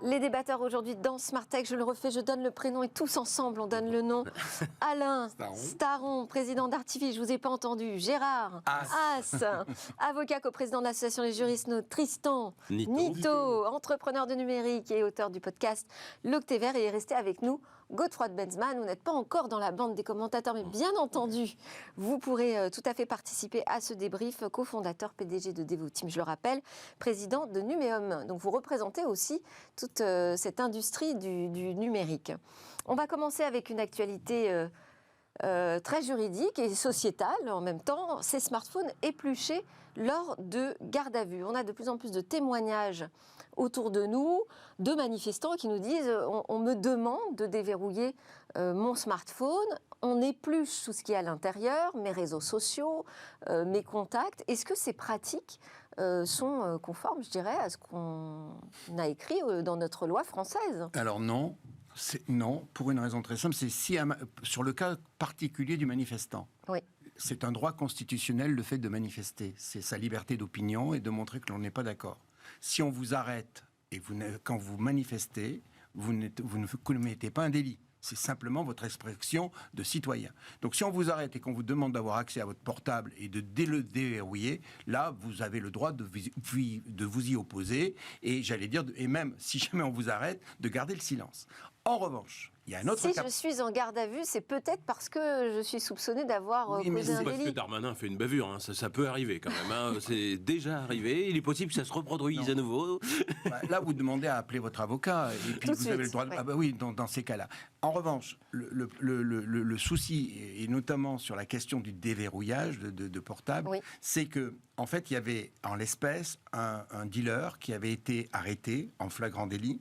Les débatteurs aujourd'hui dans Smart Tech, je le refais, je donne le prénom et tous ensemble on donne le nom. Alain Staron, président d'Artifice, je vous ai pas entendu. Gérard As, avocat co-président de l'association Les Juristes, Tristan Nito, entrepreneur de numérique et auteur du podcast L'Octévert, et est resté avec nous Godefroy Benzmann. Vous n'êtes pas encore dans la bande des commentateurs, mais bien entendu, vous pourrez tout à fait participer à ce débrief. Cofondateur, PDG de Devoteam, je le rappelle, président de Numéum. Donc vous représentez aussi toute cette industrie du numérique. On va commencer avec une actualité très juridique et sociétale en même temps. Ces smartphones épluchés lors de garde à vue. On a de plus en plus de témoignages autour de nous, de manifestants qui nous disent on me demande de déverrouiller mon smartphone, on épluche tout ce qui est à l'intérieur, mes réseaux sociaux, mes contacts. Est-ce que ces pratiques sont conformes, je dirais, à ce qu'on a écrit dans notre loi française? Alors non, non, pour une raison très simple, c'est sur le cas particulier du manifestant. Oui. C'est un droit constitutionnel le fait de manifester. C'est sa liberté d'opinion et de montrer que l'on n'est pas d'accord. Si on vous arrête et quand vous manifestez, vous ne commettez pas un délit. C'est simplement votre expression de citoyen. Donc si on vous arrête et qu'on vous demande d'avoir accès à votre portable et de le déverrouiller, là, vous avez le droit de vous y opposer et j'allais dire, et même si jamais on vous arrête, de garder le silence. En revanche, il y a un autre cas. Si je suis en garde à vue, c'est peut-être parce que je suis soupçonné d'avoir causé un délit. Parce que Darmanin fait une bavure, hein. Ça peut arriver quand même. Hein. C'est déjà arrivé, il est possible que ça se reproduise à nouveau. Là, vous demandez à appeler votre avocat et puis vous avez le droit de... Ah bah oui, dans ces cas-là. En revanche, le souci, et notamment sur la question du déverrouillage de portable, c'est que en fait, il y avait en l'espèce un dealer qui avait été arrêté en flagrant délit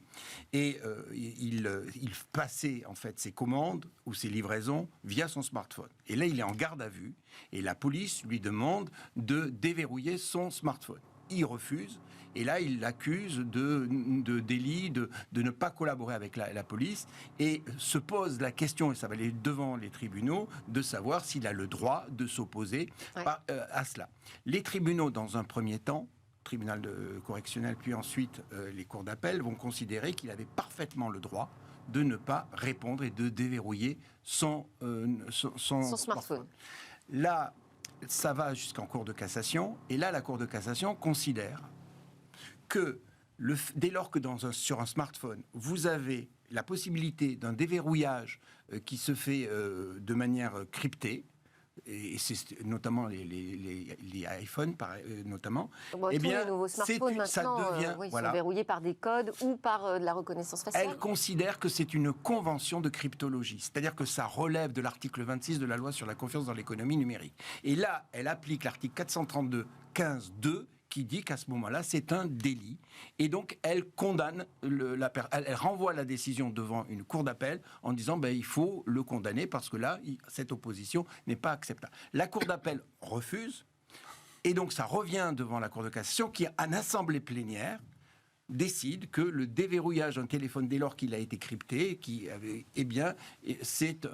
et il passait en fait ses commandes ou ses livraisons via son smartphone. Et là, il est en garde à vue et la police lui demande de déverrouiller son smartphone. Il refuse, et là, il l'accuse de délit, de ne pas collaborer avec la police, et se pose la question, et ça va aller devant les tribunaux, de savoir s'il a le droit de s'opposer à cela. Les tribunaux, dans un premier temps, tribunal correctionnel, puis ensuite les cours d'appel, vont considérer qu'il avait parfaitement le droit de ne pas répondre et de déverrouiller son smartphone. Là, ça va jusqu'en Cour de cassation, et là, la Cour de cassation considère que dès lors que sur un smartphone, vous avez la possibilité d'un déverrouillage qui se fait de manière cryptée, et c'est notamment les iPhones, notamment. Bon, eh bien, les nouveaux smartphones maintenant, ils sont verrouillés par des codes ou par de la reconnaissance faciale. Elle considère que c'est une convention de cryptologie, c'est-à-dire que ça relève de l'article 26 de la loi sur la confiance dans l'économie numérique. Et là, elle applique l'article 432-15-2 qui dit qu'à ce moment-là, c'est un délit. Et donc, elle condamne, elle renvoie la décision devant une cour d'appel en disant il faut le condamner parce que là, cette opposition n'est pas acceptable. La cour d'appel refuse, et donc ça revient devant la cour de cassation qui, en assemblée plénière, décide que le déverrouillage d'un téléphone dès lors qu'il a été crypté, c'est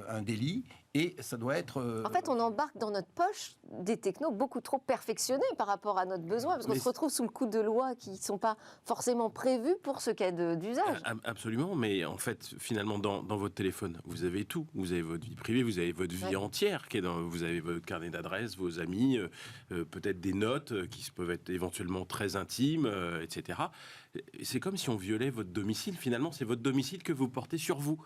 un délit et ça doit être... En fait, on embarque dans notre poche des technos beaucoup trop perfectionnés par rapport à notre besoin, parce qu'on se retrouve sous le coup de lois qui ne sont pas forcément prévues pour ce cas d'usage. Absolument, mais en fait, finalement, dans votre téléphone, vous avez tout. Vous avez votre vie privée, vous avez votre vie entière, vous avez votre carnet d'adresses, vos amis, peut-être des notes qui peuvent être éventuellement très intimes, etc. C'est comme si on violait votre domicile. Finalement, c'est votre domicile que vous portez sur vous.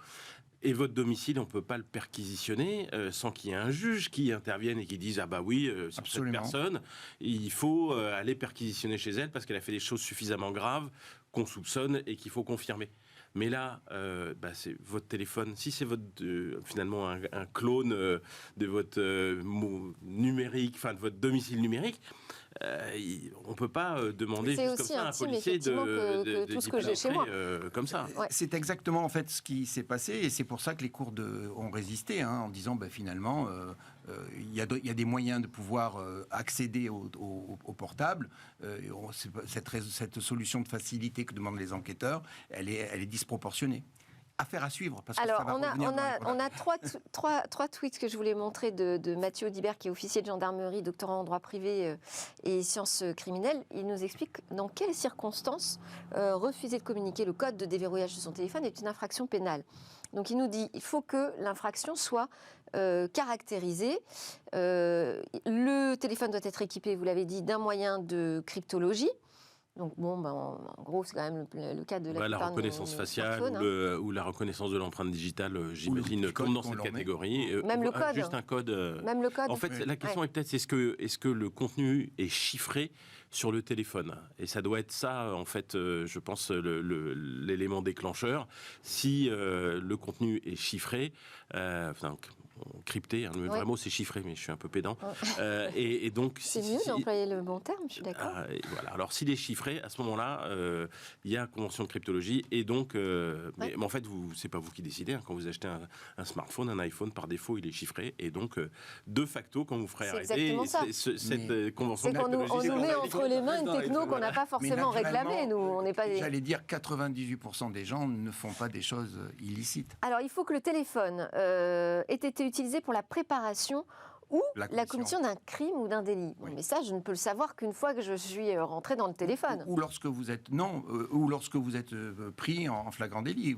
Et votre domicile, on ne peut pas le perquisitionner sans qu'il y ait un juge qui intervienne et qui dise « Ah bah oui, c'est cette personne, il faut aller perquisitionner chez elle parce qu'elle a fait des choses suffisamment graves qu'on soupçonne et qu'il faut confirmer. » Mais là, c'est votre téléphone. Si c'est finalement un clone de votre numérique, enfin de votre domicile numérique, on ne peut pas demander juste comme ça à un policier de tout ce que j'ai chez moi. Comme ça. Ouais. C'est exactement en fait ce qui s'est passé et c'est pour ça que les cours ont résisté en disant finalement il y a des moyens de pouvoir accéder au portable. Cette solution de facilité que demandent les enquêteurs, elle est disproportionnée. Affaire à suivre. Parce que alors, ça va on a trois tweets que je voulais montrer de Mathieu Audibert, qui est officier de gendarmerie, doctorant en droit privé et sciences criminelles. Il nous explique dans quelles circonstances refuser de communiquer le code de déverrouillage de son téléphone est une infraction pénale. Donc il nous dit qu'il faut que l'infraction soit caractérisée. Le téléphone doit être équipé, vous l'avez dit, d'un moyen de cryptologie. Donc bon, en gros, c'est quand même le cas de la reconnaissance faciale ou la reconnaissance de l'empreinte digitale, j'imagine, tombe dans cette catégorie. Même le code. Juste un code. Même le code. En fait, la question est peut-être, est-ce que le contenu est chiffré sur le téléphone? Et ça doit être ça, en fait, je pense, l'élément déclencheur. Si le contenu est chiffré, crypté, le vrai mot c'est chiffré, mais je suis un peu pédant. Et donc, c'est mieux d'employer le bon terme, je suis d'accord. Voilà. Alors s'il est chiffré, à ce moment-là, il y a convention de cryptologie, et donc, mais en fait, c'est pas vous qui décidez. Quand vous achetez un smartphone, un iPhone, par défaut, il est chiffré, et donc de facto, quand vous ferez arrêter cette convention de cryptologie, on nous met entre les mains une techno qu'on n'a pas forcément réclamée. Nous, on n'est pas. J'allais dire 98% des gens ne font pas des choses illicites. Alors, il faut que le téléphone ait été utilisé pour la préparation ou la commission d'un crime ou d'un délit. Bon, mais ça, je ne peux le savoir qu'une fois que je suis rentré dans le téléphone. Ou lorsque vous êtes pris en flagrant délit.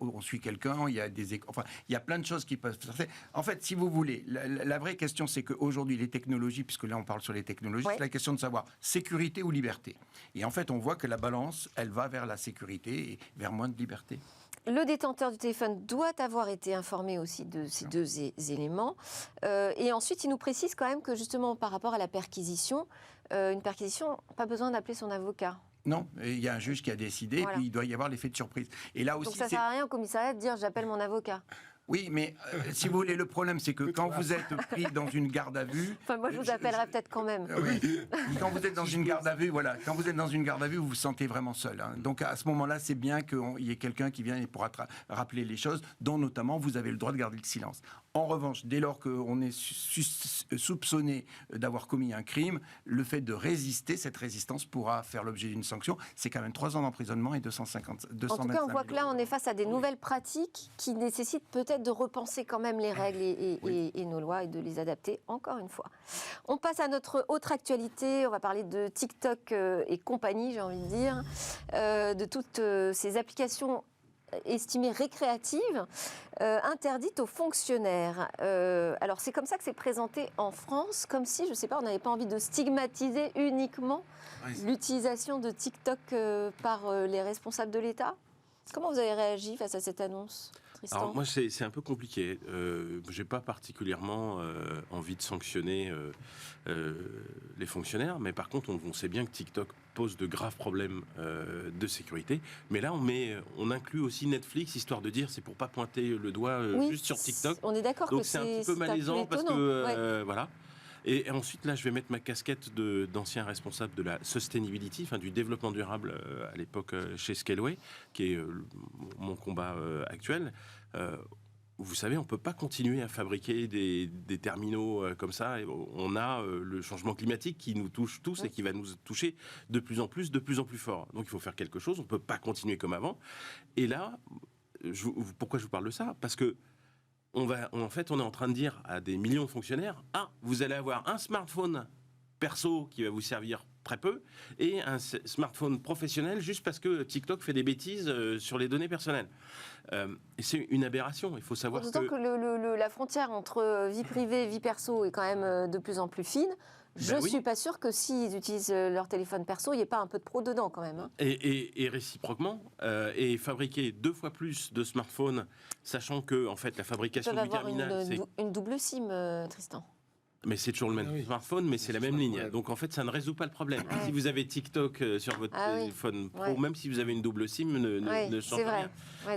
On suit quelqu'un, il y a plein de choses qui peuvent se passer. En fait, si vous voulez, la vraie question, c'est qu'aujourd'hui, les technologies, puisque là on parle sur les technologies, c'est la question de savoir sécurité ou liberté. Et en fait, on voit que la balance, elle va vers la sécurité et vers moins de liberté. Le détenteur du téléphone doit avoir été informé aussi de ces deux éléments. Et ensuite, il nous précise quand même que justement, par rapport à la perquisition, une perquisition, pas besoin d'appeler son avocat. Non, il y a un juge qui a décidé, et puis il doit y avoir l'effet de surprise. Et là aussi, donc ça ne sert à rien au commissariat de dire « j'appelle mon avocat ». Oui, mais si vous voulez, le problème, c'est que quand vous êtes pris dans une garde à vue... Enfin, moi, je vous appellerai peut-être quand même. Oui, quand vous êtes dans une garde à vue, quand vous êtes dans une garde à vue, vous vous sentez vraiment seul. Donc, à ce moment-là, c'est bien qu'il y ait quelqu'un qui vienne et pourra rappeler les choses, dont notamment, vous avez le droit de garder le silence. En revanche, dès lors qu'on est soupçonné d'avoir commis un crime, le fait de résister, cette résistance pourra faire l'objet d'une sanction. C'est quand même 3 ans d'emprisonnement et 250 000 En tout cas, on voit que là, on est face à des nouvelles pratiques qui nécessitent peut-être de repenser quand même les règles et nos lois et de les adapter, encore une fois. On passe à notre autre actualité. On va parler de TikTok et compagnie, j'ai envie de dire, de toutes ces applications estimées récréatives, interdites aux fonctionnaires. Alors c'est comme ça que c'est présenté en France, comme si, je ne sais pas, on n'avait pas envie de stigmatiser uniquement l'utilisation de TikTok par les responsables de l'État. Comment vous avez réagi face à cette annonce ? Alors moi, c'est un peu compliqué. Je n'ai pas particulièrement envie de sanctionner les fonctionnaires, mais par contre, on sait bien que TikTok pose de graves problèmes de sécurité. Mais là, on inclut aussi Netflix, histoire de dire, c'est pour pas pointer le doigt juste sur TikTok. On est d'accord. Donc c'est un petit peu malaisant parce que voilà. Et ensuite, là, je vais mettre ma casquette d'ancien responsable de la sustainability, du développement durable à l'époque chez Scaleway, qui est mon combat actuel. Vous savez, on ne peut pas continuer à fabriquer des terminaux comme ça. On a le changement climatique qui nous touche tous et qui va nous toucher de plus en plus fort. Donc il faut faire quelque chose, on ne peut pas continuer comme avant. Et là, pourquoi je vous parle de ça ? Parce que en fait, on est en train de dire à des millions de fonctionnaires, vous allez avoir un smartphone perso qui va vous servir très peu, et un smartphone professionnel juste parce que TikTok fait des bêtises sur les données personnelles. Et c'est une aberration, il faut savoir que la frontière entre vie privée et vie perso est quand même de plus en plus fine. Je ne suis pas sûre que s'ils utilisent leur téléphone perso, il n'y ait pas un peu de pro dedans quand même. Et réciproquement, et fabriquer 2 fois plus de smartphones, sachant que en fait, la fabrication du terminal... Ils peuvent avoir une double SIM, Tristan. Mais c'est toujours le même smartphone, mais c'est la même ligne. Donc en fait, ça ne résout pas le problème. Si vous avez TikTok sur votre téléphone pro, même si vous avez une double SIM, ne change rien.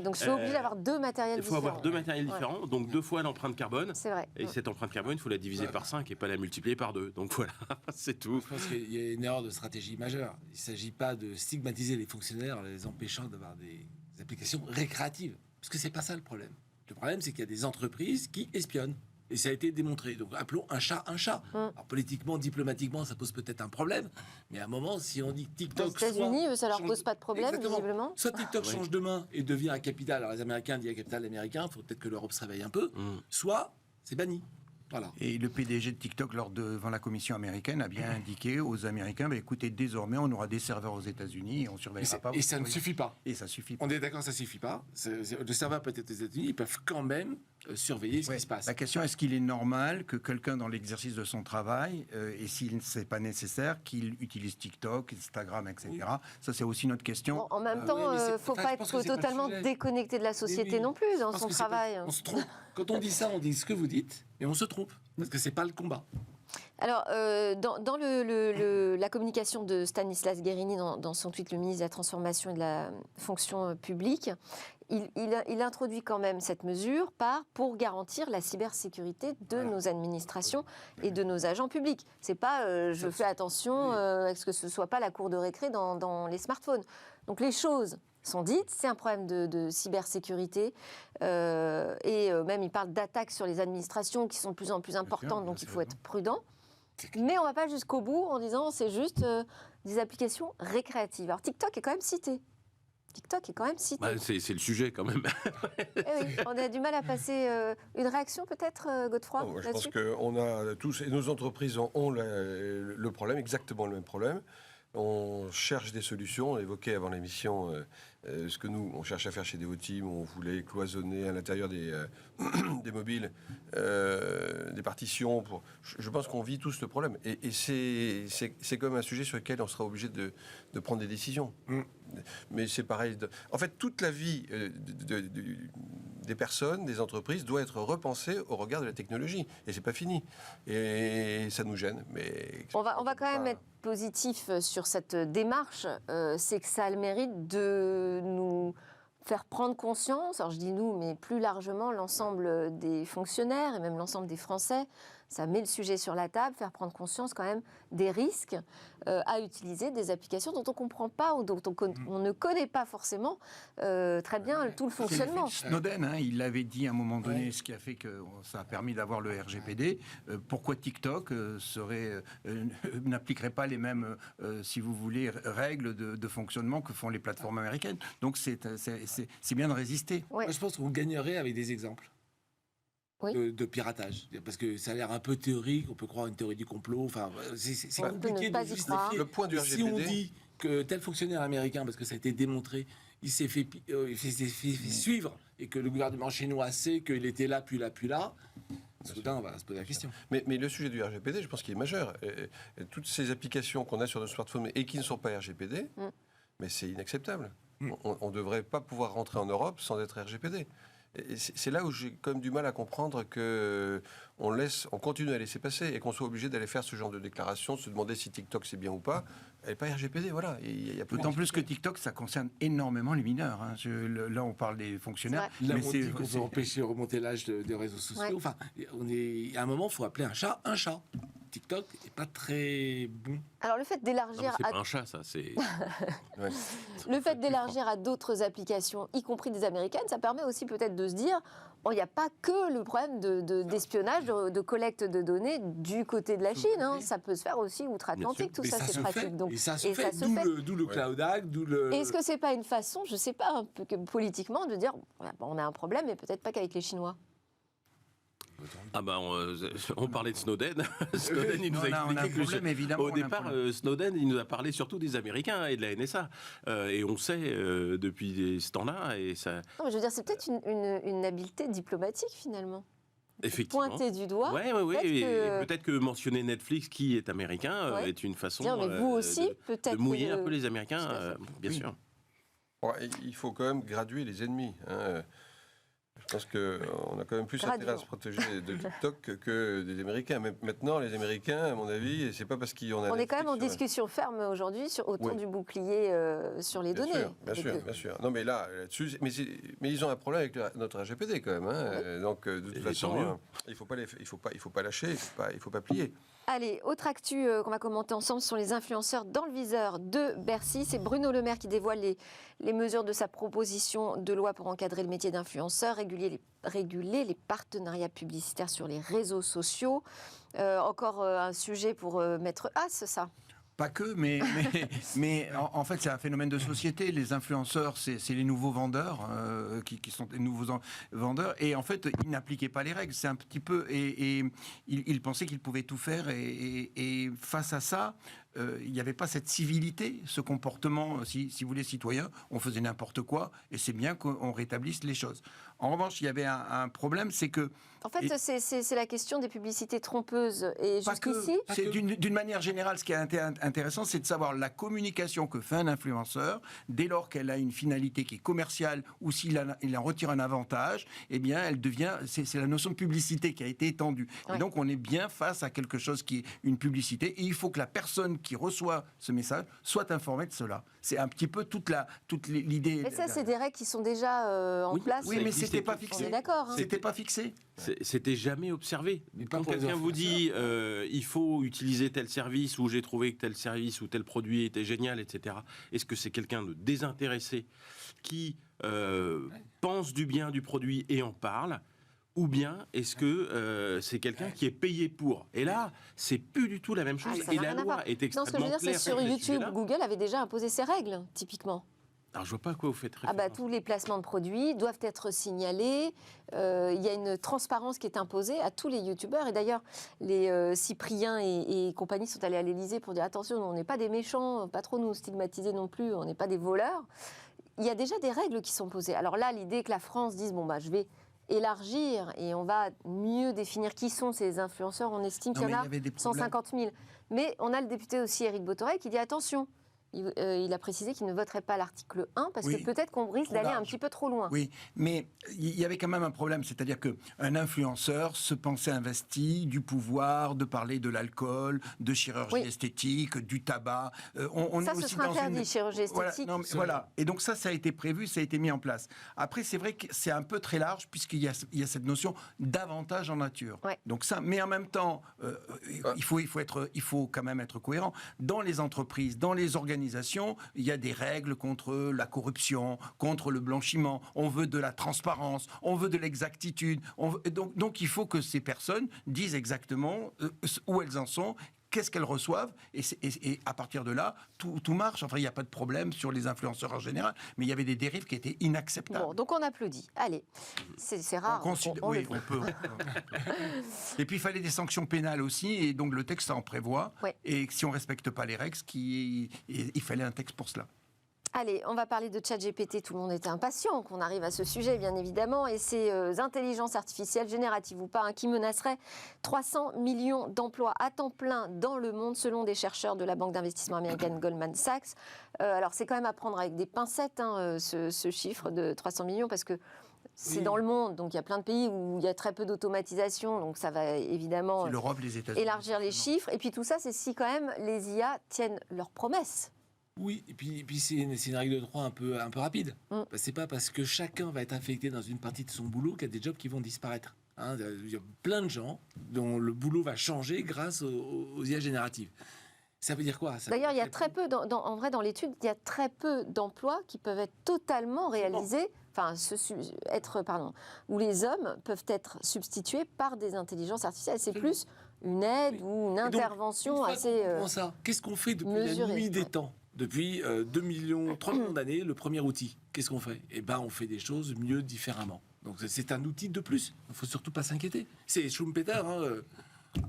Donc je suis obligée d'avoir 2 matériels différents. Il faut avoir 2 matériels différents, donc 2 fois l'empreinte carbone. C'est vrai. Et cette empreinte carbone, il faut la diviser par 5 et pas la multiplier par 2. Donc voilà, c'est tout. Je pense qu'il y a une erreur de stratégie majeure. Il ne s'agit pas de stigmatiser les fonctionnaires en les empêchant d'avoir des applications récréatives. Parce que ce n'est pas ça le problème. Le problème, c'est qu'il y a des entreprises qui espionnent. Et ça a été démontré. Donc appelons un chat un chat. Alors politiquement, diplomatiquement, ça pose peut-être un problème. Mais à un moment, si on dit que TikTok... Les États-Unis, ça leur pose pas de problème, visiblement. Soit TikTok change de main et devient un capital. Alors les Américains disent un capital américain, il faut peut-être que l'Europe se réveille un peu. Soit c'est banni. Voilà. Et le PDG de TikTok, devant la commission américaine, a bien indiqué aux Américains, écoutez, désormais, on aura des serveurs aux États-Unis et on ne surveillera pas. Et ça ne suffit pas. Et ça suffit pas. On est d'accord, ça ne suffit pas. Le serveur peut être aux États-Unis, ils peuvent quand même surveiller ce qui se passe. La question, est-ce qu'il est normal que quelqu'un, dans l'exercice de son travail, et s'il ne c'est pas nécessaire, qu'il utilise TikTok, Instagram, etc. Oui. Ça, c'est aussi notre question. Bon, en même temps, il ne faut pas être totalement déconnecté de la société non plus dans son travail. On se trompe. Quand on dit ça, on dit ce que vous dites, et on se trompe, parce que ce n'est pas le combat. Alors, dans la communication de Stanislas Guerini, dans son tweet, le ministre de la Transformation et de la Fonction publique, il introduit quand même cette mesure pour garantir la cybersécurité de nos administrations et de nos agents publics. C'est pas je fais attention à ce que ce soit pas la cour de récré dans les smartphones. Donc les choses sont dites, c'est un problème de cybersécurité et même il parle d'attaques sur les administrations qui sont de plus en plus importantes, donc il faut être prudent. Mais on ne va pas jusqu'au bout en disant c'est juste des applications récréatives. Alors TikTok est quand même cité. C'est le sujet quand même. Oui, on a du mal à passer une réaction peut-être, Godefroy. Je pense qu'on a tous, et nos entreprises ont le problème, exactement le même problème. On cherche des solutions. On évoquait avant l'émission ce que nous, on cherche à faire chez Devoteam. On voulait cloisonner à l'intérieur des mobiles des partitions. Je pense qu'on vit tous le problème. Et c'est comme un sujet sur lequel on sera obligé de prendre des décisions. Mais c'est pareil. En fait, toute la vie des personnes, des entreprises, doit être repensée au regard de la technologie. Et c'est pas fini. Et ça nous gêne. Mais on va quand même être positif sur cette démarche. C'est que ça a le mérite de nous faire prendre conscience, alors je dis nous, mais plus largement l'ensemble des fonctionnaires et même l'ensemble des Français, ça met le sujet sur la table, faire prendre conscience quand même des risques à utiliser des applications dont on ne comprend pas ou dont on ne connaît pas forcément très bien tout le fonctionnement. Snowden, il l'avait dit à un moment donné, ce qui a fait que ça a permis d'avoir le RGPD. Pourquoi TikTok n'appliquerait pas les mêmes, si vous voulez, règles de fonctionnement que font les plateformes américaines. Donc c'est bien de résister. Ouais. Moi, je pense qu'on gagnerait avec des exemples. Oui. De piratage, parce que ça a l'air un peu théorique, on peut croire à une théorie du complot, enfin c'est compliqué de justifier. Le point du RGPD. Si on dit que tel fonctionnaire américain, parce que ça a été démontré, il s'est fait suivre, et que le gouvernement chinois sait qu'il était là, puis là, soudain on va se poser la question. Mais le sujet du RGPD, je pense qu'il est majeur. Et toutes ces applications qu'on a sur nos smartphones et qui ne sont pas RGPD, mais c'est inacceptable. On ne devrait pas pouvoir rentrer en Europe sans être RGPD. C'est là où j'ai quand même du mal à comprendre qu'on continue à laisser passer et qu'on soit obligé d'aller faire ce genre de déclaration, de se demander si TikTok c'est bien ou pas. Elle n'est pas RGPD, voilà. D'autant plus que TikTok, ça concerne énormément les mineurs. Là, on parle des fonctionnaires. Là, on dit qu'on peut empêcher de remonter l'âge des réseaux sociaux. Ouais. Enfin, à un moment, il faut appeler un chat un chat. TikTok n'est pas très bon. Alors le fait d'élargir c'est pas un chat, ça, c'est... Le fait d'élargir à d'autres applications, y compris des américaines, ça permet aussi peut-être de se dire, il n'y a pas que le problème d'espionnage, de collecte de données du côté de la Chine. Ça peut se faire aussi outre-Atlantique, tout ça, c'est pratique. Donc, et ça se fait, d'où le Cloud Act, d'où le... Est-ce que c'est pas une façon, je sais pas, un peu politiquement, de dire, on a un problème, mais peut-être pas qu'avec les Chinois? On parlait de Snowden. Snowden, il nous a expliqué que au départ, Snowden, il nous a parlé surtout des Américains et de la NSA. Et on sait depuis ce temps-là. Et ça... Non, mais je veux dire, c'est peut-être une habileté diplomatique finalement. Effectivement. Pointer du doigt. Oui. Peut-être que mentionner Netflix, qui est américain, est une façon mais vous aussi, de mouiller un peu les Américains, bien sûr. Bon, il faut quand même graduer les ennemis. Je pense qu'on a quand même plus intérêt à se protéger de TikTok que des Américains. Même maintenant, les Américains, à mon avis, c'est pas parce qu'ils ont... On est quand même en discussion ferme aujourd'hui autour du bouclier sur les données. Bien sûr. Non, mais là-dessus... Mais ils ont un problème avec notre RGPD, quand même. Donc, de toute façon, il faut pas lâcher, il faut pas plier. Allez, autre actu qu'on va commenter ensemble sont les influenceurs dans le viseur de Bercy. C'est Bruno Le Maire qui dévoile les mesures de sa proposition de loi pour encadrer le métier d'influenceur, réguler les partenariats publicitaires sur les réseaux sociaux. Encore un sujet pour Maître Haas, ça. Pas que, mais en fait, c'est un phénomène de société. Les influenceurs, c'est les nouveaux vendeurs qui sont des nouveaux vendeurs. Et en fait, ils n'appliquaient pas les règles. C'est un petit peu... Et ils pensaient qu'ils pouvaient tout faire. Et face à ça, il n'y avait pas cette civilité, ce comportement, si vous voulez, citoyen. On faisait n'importe quoi. Et c'est bien qu'on rétablisse les choses. En revanche, il y avait un problème, c'est que... En fait, c'est la question des publicités trompeuses. Et jusqu'ici... D'une manière générale, ce qui est intéressant, c'est de savoir la communication que fait un influenceur, dès lors qu'elle a une finalité qui est commerciale ou s'il en retire un avantage, eh bien, elle devient... C'est la notion de publicité qui a été étendue. Ouais. Et donc, on est bien face à quelque chose qui est une publicité. Et il faut que la personne qui reçoit ce message soit informée de cela. C'est un petit peu toute l'idée... Mais ça, c'est des règles qui sont déjà en place. Oui, mais c'était pas fixé. On est d'accord. Hein. C'était pas fixé. C'était jamais observé. Quand quelqu'un vous dit il faut utiliser tel service ou j'ai trouvé que tel service ou tel produit était génial, etc. Est-ce que c'est quelqu'un de désintéressé qui pense du bien du produit et en parle, ou bien est-ce que c'est quelqu'un qui est payé pour? Et là, c'est plus du tout la même chose. Et la loi est extrêmement claire. Non, ce que je veux dire, c'est sur YouTube, Google avait déjà imposé ses règles, typiquement. Alors, je vois pas à quoi vous faites référence. Tous les placements de produits doivent être signalés. Il y a une transparence qui est imposée à tous les youtubeurs. Et d'ailleurs, les Cyprien et compagnie sont allés à l'Élysée pour dire attention, on n'est pas des méchants, pas trop nous stigmatiser non plus, on n'est pas des voleurs. Il y a déjà des règles qui sont posées. Alors là, l'idée que la France dise je vais élargir et on va mieux définir qui sont ces influenceurs, on estime qu'il y en a 150 000. Mais on a le député aussi, Éric Bothorel, qui dit attention. Il a précisé qu'il ne voterait pas l'article 1 parce que peut-être qu'on risque d'aller un petit peu trop loin. Oui, mais il y avait quand même un problème, c'est-à-dire qu'un influenceur se pensait investi du pouvoir de parler de l'alcool, de chirurgie esthétique, du tabac. Ça, ce sera interdit, chirurgie esthétique. Voilà. Et donc ça a été prévu, ça a été mis en place. Après, c'est vrai que c'est un peu très large puisqu'il y a cette notion d'avantage en nature. Ouais. Donc ça, mais en même temps, il faut quand même être cohérent. Dans les entreprises, dans les organisations, il y a des règles contre la corruption, contre le blanchiment. On veut de la transparence, on veut de l'exactitude. Donc il faut que ces personnes disent exactement où elles en sont, qu'est-ce qu'elles reçoivent, et à partir de là, tout marche. Enfin, il n'y a pas de problème sur les influenceurs en général, mais il y avait des dérives qui étaient inacceptables. Bon, donc on applaudit. Allez, c'est rare. On peut. Et puis, il fallait des sanctions pénales aussi, et donc le texte en prévoit. Ouais. Et si on ne respecte pas les règles, il fallait un texte pour cela. Allez, on va parler de ChatGPT. Tout le monde était impatient qu'on arrive à ce sujet, bien évidemment. Et ces intelligences artificielles, génératives ou pas, qui menaceraient 300 millions d'emplois à temps plein dans le monde, selon des chercheurs de la banque d'investissement américaine Goldman Sachs. Alors, c'est quand même à prendre avec des pincettes, ce chiffre de 300 millions, parce que c'est dans le monde, donc il y a plein de pays où il y a très peu d'automatisation, donc ça va évidemment élargir les chiffres. Et puis tout ça, c'est si quand même les IA tiennent leurs promesses. Oui, et puis c'est une règle de droit un peu rapide. C'est pas parce que chacun va être affecté dans une partie de son boulot qu'il y a des jobs qui vont disparaître. Il y a plein de gens dont le boulot va changer grâce aux IA génératives. Ça veut dire quoi? D'ailleurs, il y a très peu, en vrai, dans l'étude, il y a très peu d'emplois qui peuvent être totalement réalisés, où les hommes peuvent être substitués par des intelligences artificielles. C'est plus une aide ou une intervention assez Qu'est-ce qu'on fait depuis la nuit des temps? Depuis 3 millions d'années, le premier outil, qu'est-ce qu'on fait? On fait des choses mieux, différemment. Donc c'est un outil de plus. Il ne faut surtout pas s'inquiéter. C'est Schumpeter.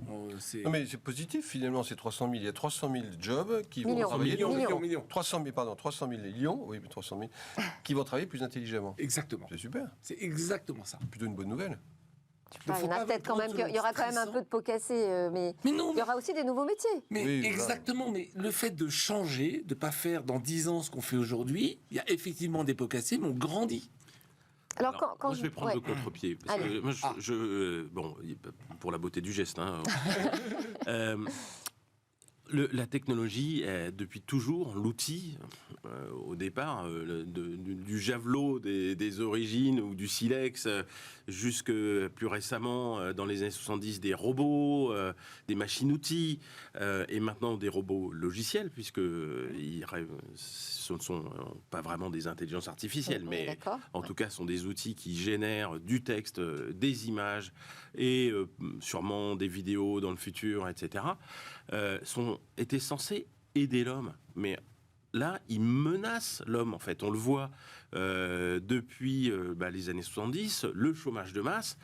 Non mais c'est positif finalement, c'est 300 000. Il y a 300 000 jobs qui vont travailler... Millions. 300 000 lions, oui, 300 000, qui vont travailler plus intelligemment. Exactement. C'est super. C'est exactement ça. Plutôt une bonne nouvelle. Il y aura quand même un peu de pots cassés, mais non, il y aura aussi des nouveaux métiers. Mais oui, exactement, mais le fait de changer, de ne pas faire dans 10 ans ce qu'on fait aujourd'hui, il y a effectivement des pots cassés, mais on grandit. Alors, moi, je vais prendre le contre-pied. Parce que moi, pour la beauté du geste. La technologie est depuis toujours l'outil, au départ, du javelot des origines ou du silex, jusque plus récemment, dans les années 70, des robots, des machines-outils, et maintenant des robots logiciels, puisque ce ne sont pas vraiment des intelligences artificielles, mais en tout cas, sont des outils qui génèrent du texte, des images et sûrement des vidéos dans le futur, etc., étaient censés aider l'homme. Mais là, ils menacent l'homme, en fait. On le voit depuis les années 70, le chômage de masse.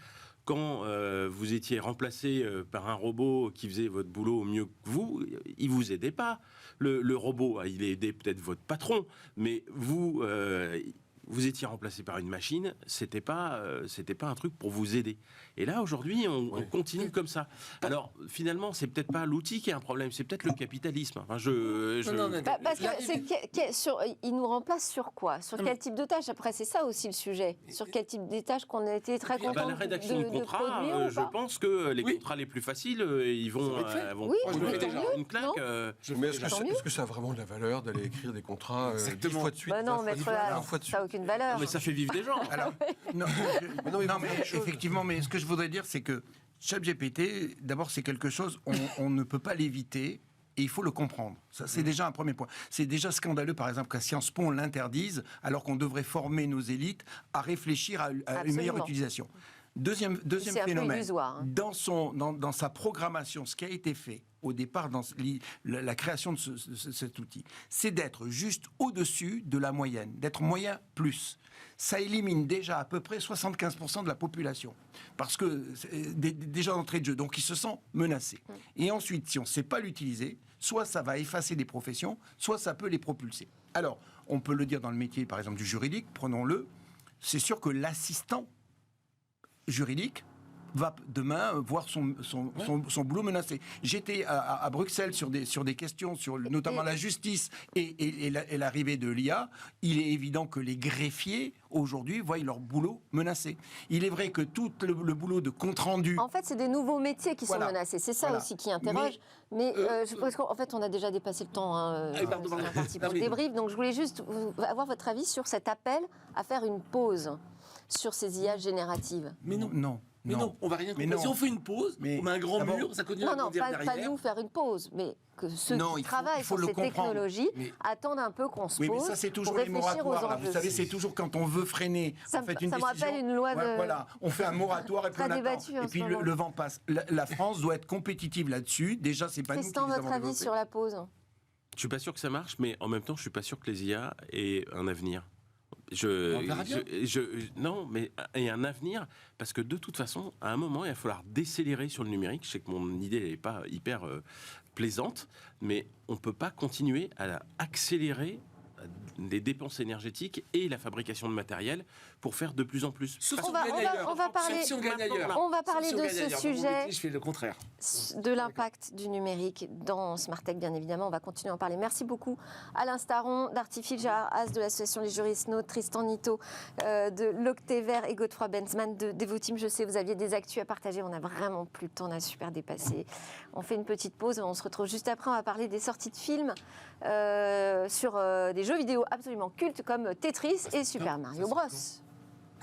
Quand vous étiez remplacé par un robot qui faisait votre boulot mieux que vous, il ne vous aidait pas. Le robot, il aidait peut-être votre patron, mais vous étiez remplacé par une machine, c'était pas un truc pour vous aider. Et là, aujourd'hui, on continue comme ça. Alors, finalement, c'est peut-être pas l'outil qui est un problème, c'est peut-être le capitalisme. Enfin, parce que il nous remplace sur quoi? Sur quel type de tâches? Après, c'est ça aussi le sujet. Sur quel type de tâches qu'on a été très contents la rédaction de contrats, je pense que les contrats les plus faciles, ils vont une claque. Mais est-ce que ça a vraiment de la valeur d'aller écrire des contrats 10 fois de suite? Non, mais ça n'a aucune valeur. Mais ça fait vivre des gens. Alors, mais effectivement, mais ce que je voudrais dire, c'est que ChatGPT, d'abord, c'est quelque chose, on ne peut pas l'éviter. Et il faut le comprendre. Ça, c'est déjà un premier point. C'est déjà scandaleux, par exemple, qu'à Sciences Po, on l'interdise, alors qu'on devrait former nos élites à réfléchir à une meilleure utilisation. Deuxième phénomène, dans sa programmation, ce qui a été fait au départ dans la création de cet outil, c'est d'être juste au-dessus de la moyenne, d'être moyen plus. Ça élimine déjà à peu près 75% de la population, parce que déjà d'entrée de jeu, donc ils se sentent menacés. Et ensuite, si on ne sait pas l'utiliser, soit ça va effacer des professions, soit ça peut les propulser. Alors, on peut le dire dans le métier, par exemple, du juridique, prenons-le, c'est sûr que l'assistant juridique va demain voir son boulot menacé. J'étais à Bruxelles sur des questions sur notamment la justice et l'arrivée de l'IA. Il est évident que les greffiers aujourd'hui voient leur boulot menacé. Il est vrai que tout le boulot de compte-rendu... En fait, c'est des nouveaux métiers qui sont menacés. C'est ça aussi qui interroge. Mais je pense qu'en fait, on a déjà dépassé le temps sur la partie pour le débrief. Donc, je voulais juste avoir votre avis sur cet appel à faire une pause sur ces IA génératives. Mais non. Mais non, on va rien comprendre. Si on fait une pause, on met un grand mur, ça continue à grandir derrière. Pas nous faire une pause, mais que ceux qui travaillent sur ces technologies attendent un peu qu'on se pose. Oui, mais ça, c'est toujours les moratoires. Vous savez, c'est toujours quand on veut freiner, on fait une décision. Ça me rappelle une loi de... Voilà, on fait un moratoire et puis on attend. Et puis le vent passe. La France doit être compétitive là-dessus. Déjà, c'est pas nous qui les avons développés. Tristan, votre avis sur la pause? Je suis pas sûr que ça marche, mais en même temps, je suis pas sûr que les IA aient un avenir. Non, mais il y a un avenir, parce que de toute façon, à un moment, il va falloir décélérer sur le numérique. Je sais que mon idée n'est pas hyper plaisante, mais on ne peut pas continuer à accélérer les dépenses énergétiques et la fabrication de matériel pour faire de plus en plus. On va parler de ce sujet, je fais le contraire. De l'impact du numérique dans Smartech, bien évidemment. On va continuer à en parler. Merci beaucoup Alain Staron d'Artifil, Gérard Haas de l'association Les Juristes Nôtres, Tristan Nitto de l'Octéver et Godefroy Benzmann de Devoteam. Je sais, vous aviez des actus à partager. On n'a vraiment plus le temps, on a super dépassé. On fait une petite pause, on se retrouve juste après. On va parler des sorties de films sur des jeux vidéo absolument cultes comme Tetris et Super Mario Bros.